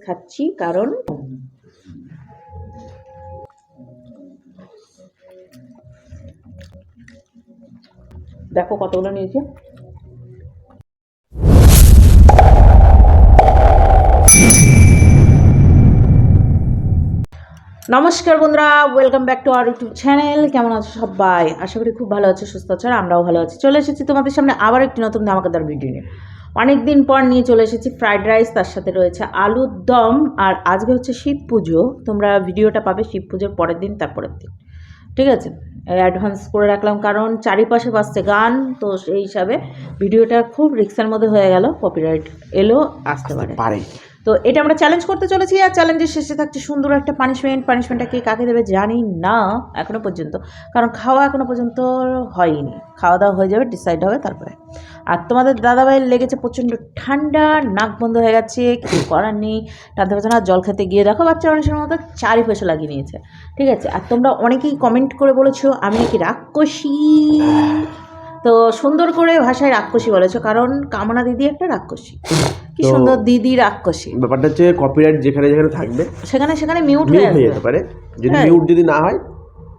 খাচ্ছি কারণ দেখো কতগুলো নিয়েছি। নমস্কার বন্ধুরা, welcome back to our YouTube channel. কেমন আছো সবাই? আশা করি খুব ভালো আছো, সুস্থ আছো, আর আমরাও ভালো আছি। চলে এসেছি তোমাদের সামনে আবার একটি নতুন ধামাকাদার ভিডিও নিয়ে। অনেক দিন পর নিয়ে চলে এসেছি ফ্রাইড রাইস, তার সাথে রয়েছে আলুর দম। আর আজকে হচ্ছে শিব পুজো, তোমরা ভিডিওটা পাবে শিব পুজোর পরের দিন, তারপরের দিন, ঠিক আছে? অ্যাডভান্স করে রাখলাম কারণ চারিপাশে বাজছে গান, তো সেই হিসাবে ভিডিওটা খুব রিস্কের মধ্যে হয়ে গেল, কপিরাইট এলো, আসতে পারে। তো এটা আমরা চ্যালেঞ্জ করতে চলেছি, আর চ্যালেঞ্জের শেষে থাকছে সুন্দর একটা পানিশমেন্টটা কে কাকে দেবে জানি না এখনও পর্যন্ত, কারণ খাওয়া এখনও পর্যন্ত হয়নি। খাওয়া দাওয়া হয়ে যাবে, ডিসাইড হবে তারপরে। আর তোমাদের দাদাভাইয়ের লেগেছে প্রচণ্ড ঠান্ডা, নাক বন্ধ হয়ে গেছে, কিছু করার নেই, টানতে পারছে না। জল খেতে গিয়ে দেখো বাচ্চা মানুষের মতো চারিপাশে লাগিয়ে নিয়েছে, ঠিক আছে? আর তোমরা অনেকেই কমেন্ট করে বলেছো আমি নাকি রাক্ষসী, তো সুন্দর করে ভাষায় রাক্ষসী বলেছো, কারণ কামনা দিদি একটা রাক্ষসী। কি সুন্দর দিদি রাক্ষসী। ব্যাপারটা হচ্ছে কপিরাইট যেখানে যেখানে থাকবে সেখানে মিউট হয়ে যেতে পারে। যদি মিউট যদি না হয়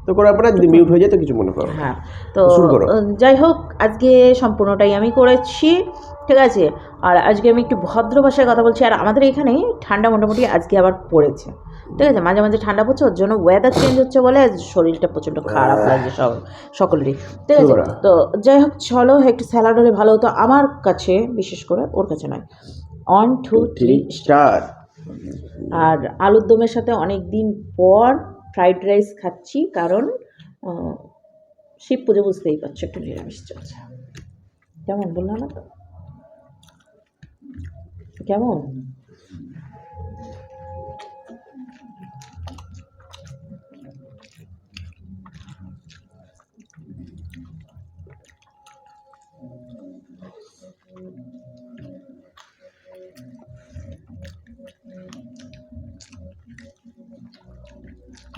তো কোনো ব্যাপার না, যদি মিউট হয়ে যায় তো কিছু মনে করো। হ্যাঁ, তো যাই হোক, আজকে সম্পূর্ণটাই আমি করেছি, ঠিক আছে? আর আজকে আমি একটু ভদ্র ভাষায় কথা বলছি। আর আমাদের এখানে ঠান্ডা মোটামুটি আজকে আবার পড়েছে, ঠিক আছে? মাঝে মাঝে ঠান্ডা পড়ছে, ওর জন্য ওয়েদার চেঞ্জ হচ্ছে বলে শরীরটা প্রচণ্ড খারাপ লাগছে সকলেরই, ঠিক আছে? তো যাই হোক, চলো একটু স্যালাড হলে ভালো হতো আমার কাছে, বিশেষ করে ওর কাছে নয়। 1 2 3 স্টার্ট। আর আলুর দমের সাথে অনেক দিন পর ফ্রাইড রাইস খাচ্ছি, কারণ শিব পুজো, বুঝতেই পারছো, একটু নিরামিষ চলছে। কেমন বললাম না তো? কেমন?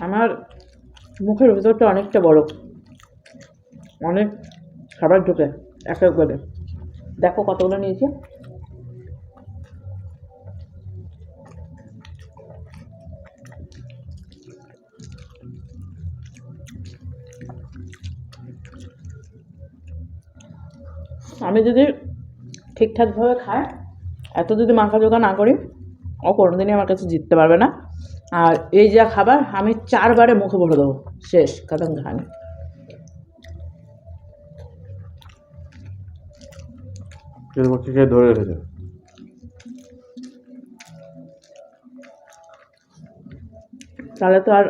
আমার মুখের ভেতরটা অনেকটা বড়, অনেক খাবার ঢোকে এক একবারে। দেখো কতগুলো নিয়েছি। আমি যদি ঠিকঠাকভাবে খাই, এত যদি মাখা জোগা না করি, ও কোনোদিনই আমার কাছে জিততে পারবে না। আর এই যা খাবার আমি 4 বারে মুখে ভরে দেবো, শেষ খতম খানি। ধরে রেখেছে, তাহলে তো আর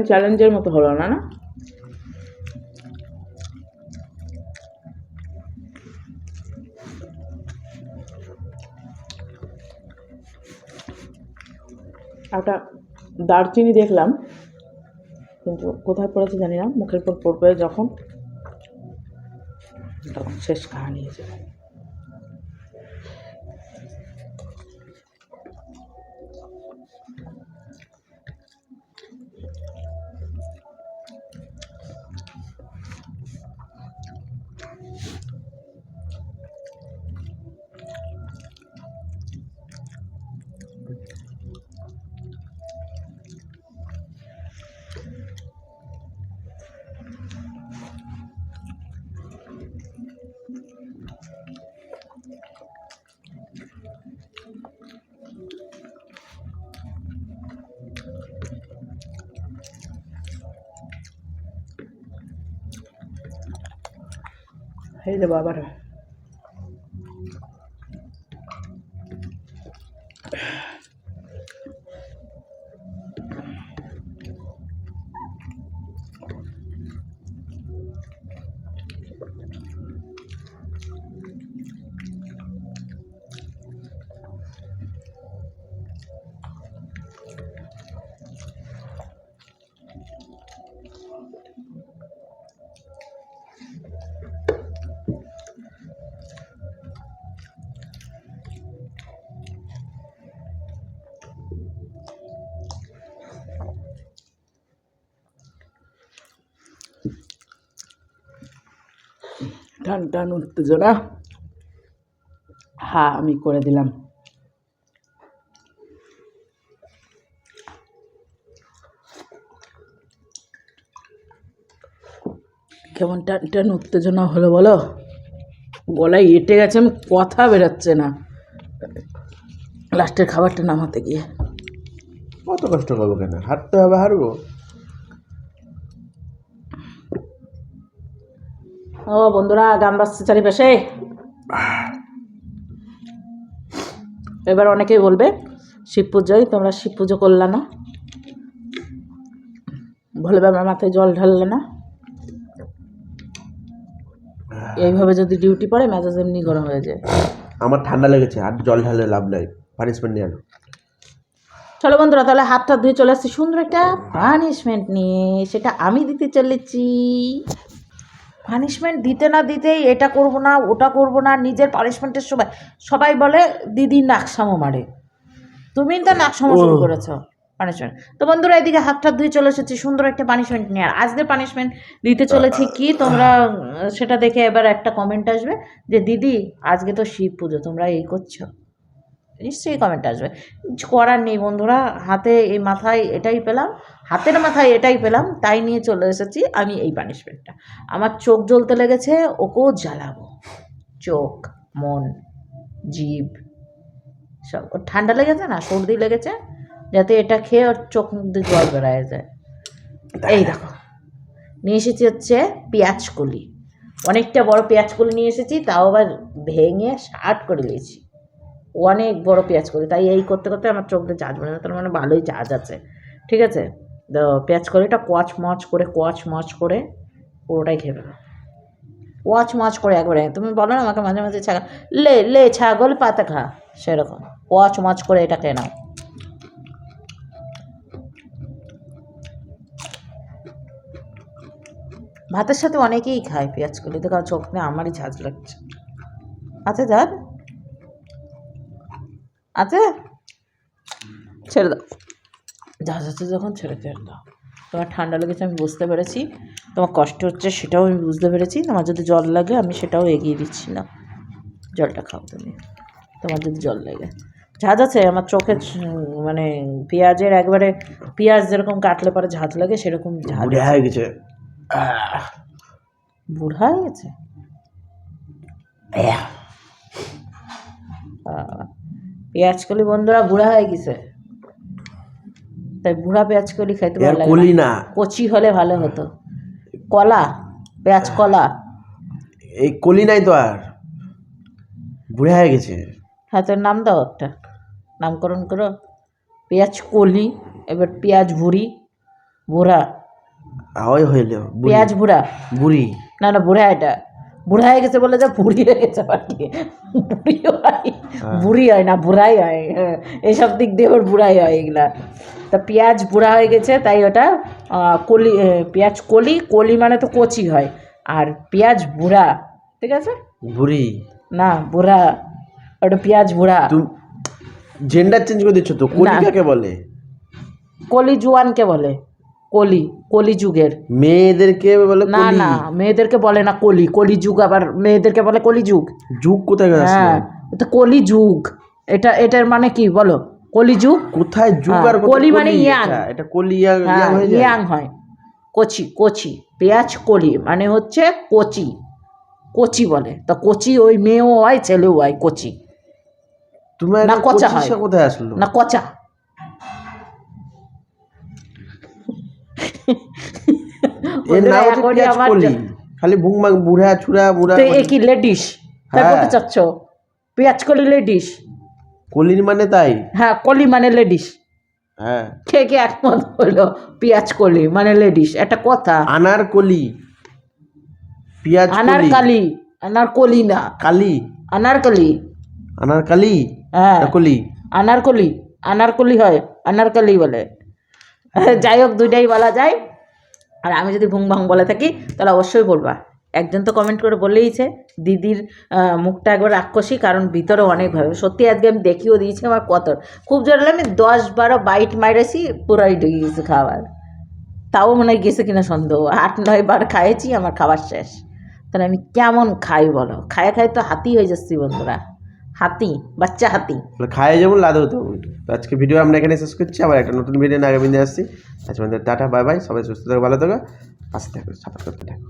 চ্যালেঞ্জের মতো হলো না, না? একটা দারচিনি দেখলাম, কিন্তু কোথায় পড়েছে জানি না, মুখের পর পড়বে যখন, তখন শেষ কাহিনী হয়ে যাবে। এই রে বাবারা, টান উত্তেজনা, হ্যাঁ আমি করে দিলাম। কেমন টান টান উত্তেজনা হলো বলো, গলায় এঁটে গেছে, আমি কথা বেরোচ্ছে না লাস্টের খাবারটা নামাতে গিয়ে। কত কষ্ট করবো কেন, হাঁটতে হবে, হারবো। ও বন্ধুরা, গান বাজছে চারিপাশে। এবার অনেকেই বলবে শিব পুজোয় তোমরা শিব পুজো করলে না, বলবে আমার মাথায় জল ঢাললে না। এইভাবে যদি ডিউটি পড়ে মেজাজ এমনি গরম হয়ে যায়। আমার ঠান্ডা লেগেছে, আর জল ঢালে লাভ নাই, পানিশমেন্ট নিয়ে আনো। চলো বন্ধুরা, তাহলে হাতটা ধুয়ে চলে আসছি সুন্দর একটা পানিশমেন্ট নিয়ে, সেটা আমি দিতে চলেছি। পানিশমেন্ট দিতে না দিতেই এটা করব না ওটা করব না, নিজের পানিশমেন্টের সময় সবাই বলে দিদি নাকসামো মারে, তুমি তো নাকসামো শুরু করেছো পানিশমেন্ট। তো বন্ধুরা, এদিকে হাতটা ধুয়ে চলে এসেছি সুন্দর একটা পানিশমেন্ট নিয়ে। আর আজকের পানিশমেন্ট দিতে চলেছি কি, তোমরা সেটা দেখে এবার একটা কমেন্ট আসবে যে দিদি আজকে তো শিব পুজো, তোমরা এই করছো, নিশ্চয়ই কমেন্ট আসবে। কিছু করার নেই বন্ধুরা, হাতে এই মাথায় এটাই পেলাম, হাতের মাথায় এটাই পেলাম, তাই নিয়ে চলে এসেছি আমি এই পানিশমেন্টটা। আমার চোখ জ্বলতে লেগেছে, ওকেও জ্বালাবো, চোখ, মন, জিভ সব। ওর ঠান্ডা লেগেছে না, সর্দি লেগেছে, যাতে এটা খেয়ে ওর চোখ মুখ দিয়ে জল বেড়ায় যায়। এই দেখো নিয়ে এসেছি হচ্ছে পেঁয়াজ কলি, অনেকটা বড় পেঁয়াজ কলি নিয়ে এসেছি, তাও আবার ভেঙে শার্ট করে নিয়েছি, অনেক বড় পেঁয়াজ কলি। তাই এই করতে করতে আমার চোখ দিয়ে ঝাঁজ বেরোয়, তার মানে ভালোই ঝাঁজ আছে। ঠিক আছে, তো পেঁয়াজ কলিটা কোয়াচ মচ করে পুরোটাই খেয়ে ফেলো, কোয়াচ মচ করে একবারে। তুমি বলো না আমাকে মাঝে মাঝে ছাগল লে লে ছাগল পাতা খা, সেরকম কোয়াচ মচ করে এটা খেয়ে নাও। ভাতের সাথে অনেকেই খায় পেঁয়াজ কলি, দেখো চোখ নিয়ে আমারই ঝাঁজ লাগছে। আচ্ছা ঝাঁজ আছে, ছেড়ে দাও, ঝাঁজ আছে যখন ছেড়ে দাও। তোমার ঠান্ডা লেগেছে আমি বুঝতে পেরেছি, তোমার কষ্ট হচ্ছে সেটাও আমি বুঝতে পেরেছি, তোমার যদি জল লাগে আমি সেটাও এগিয়ে দিচ্ছি না, জলটা খাও তুমি, তোমার যদি জল লাগে। ঝাঁজ আছে আমার চোখে, মানে পেঁয়াজের একবারে, পেঁয়াজ যেরকম কাটলে পরে ঝাঁজ লাগে সেরকম ঝাঁজ হয়ে গেছে। বুড়া হয়ে গেছে, পেঁয়াজ কলি বন্ধুরা বুড়া হয়ে গেছে, তাই বুড়া পেঁয়াজ কলি খাইতে ভালো লাগে না, কচি হলে ভালো হতো। কলা, পেঁয়াজ কলা, এই কলি নাই তো আর, বুড়া হয়ে গেছে। হ্যাঁ, তোর নাম দাও, একটা নামকরণ করো, পেঁয়াজ কলি, এবার পেঁয়াজ ভুড়ি, বুড়া, ওই হইল পেঁয়াজ বুড়া, বুড়ি না না বুড়া, এটা বুড়া হয়ে গেছে বলে যে বুড়ি হয়ে গেছে, বাকি বুড়ি হয়, বুড়ি হয় না, বুড়াই হয়, এইসব দিক দিয়ে ওর বুড়াই হয় এগুলা। তা পেঁয়াজ বুড়া হয়ে গেছে তাই ওটা কলি, পেঁয়াজ কলি, কলি মানে তো কচি হয়, আর পেঁয়াজ বুড়া, ঠিক আছে, বুড়ি না বুড়া, ওটা পেঁয়াজ বুড়া। তুমি জেন্ডার চেঞ্জ করে দিচ্ছ তো, কলি কাকে বলে? কলি জুয়ানকে বলে, কলি, কলি যুগের মেয়েদেরকে বলে না কলি। না, মেয়েদেরকে বলে না কলি, কলি যুগ, আবার মেয়েদেরকে বলে কলি যুগ। যুগ কোথায় আসলো? হ্যাঁ, এটা কলি যুগ, এটার মানে কি বলো, কলি যুগ কোথায় যুগ আর কলি মানে ইয়াং, এটা কলি ইয়াং হয়ে যায়, ইয়াং হয়, কচি, কচি, পেঁয়াজ কলি মানে হচ্ছে কচি, কচি বলে, তা কচি ওই মেয়েও হয় ছেলেও হয় কচি, তোমার না কচা হয়, কোথায় আসলো না কচা। এর নাম হচ্ছে পেঁয়াজ কলি, খালি ভুংমাং বুড়া ছুড়া বুড়া। তো এ কি লেডিস, তাই বলতে চাচ্ছ পেঁয়াজ কলি লেডিস? কলির মানে তাই, হ্যাঁ, কলি মানে লেডিস, হ্যাঁ, কে কে একমত হলো পেঁয়াজ কলি মানে লেডিস, একটা কথা। আনার কলি, পেঁয়াজ আনারকালি, আনারকলি না, কালি, আনারকলি, আনারকালি, হ্যাঁ কলি, আনারকলি, আনারকলি হয়, আনারকলি বলে। যাই হোক, দুইটাই বলা যায়। আর আমি যদি ভুং ভাং বলে থাকি তাহলে অবশ্যই বলবা। একজন তো কমেন্ট করে বলেইছে দিদির মুখটা একবার রাক্ষসী, কারণ ভিতরে অনেকভাবে, সত্যি আজকে আমি দেখিয়েও দিয়েছি আমার কত, খুব জোর হলে আমি 10-12 বাইট মাইরেছি, পুরাই ঢুকে গেছে খাবার, তাও মনে হয় গেছে কিনা সন্দেহ, 8-9 বার খাইয়েছি, আমার খাবার শেষ। তাহলে আমি কেমন খাই বলো, খায় খায় তো হাতি হয়ে যাচ্ছি বন্ধুরা, হাতি, বাচ্চা হাতি। খায় যেমন লাদেও তো। আজকে ভিডিও আমরা এখানে শেষ করছি, আবার একটা নতুন ভিডিও নিয়ে আগামী দিনে আসছি। আজকে টাটা, বাই বাই, সবাই সুস্থ থাকো, ভালো থাকো, পাশে থাকো, সাপোর্ট করতে থাকো।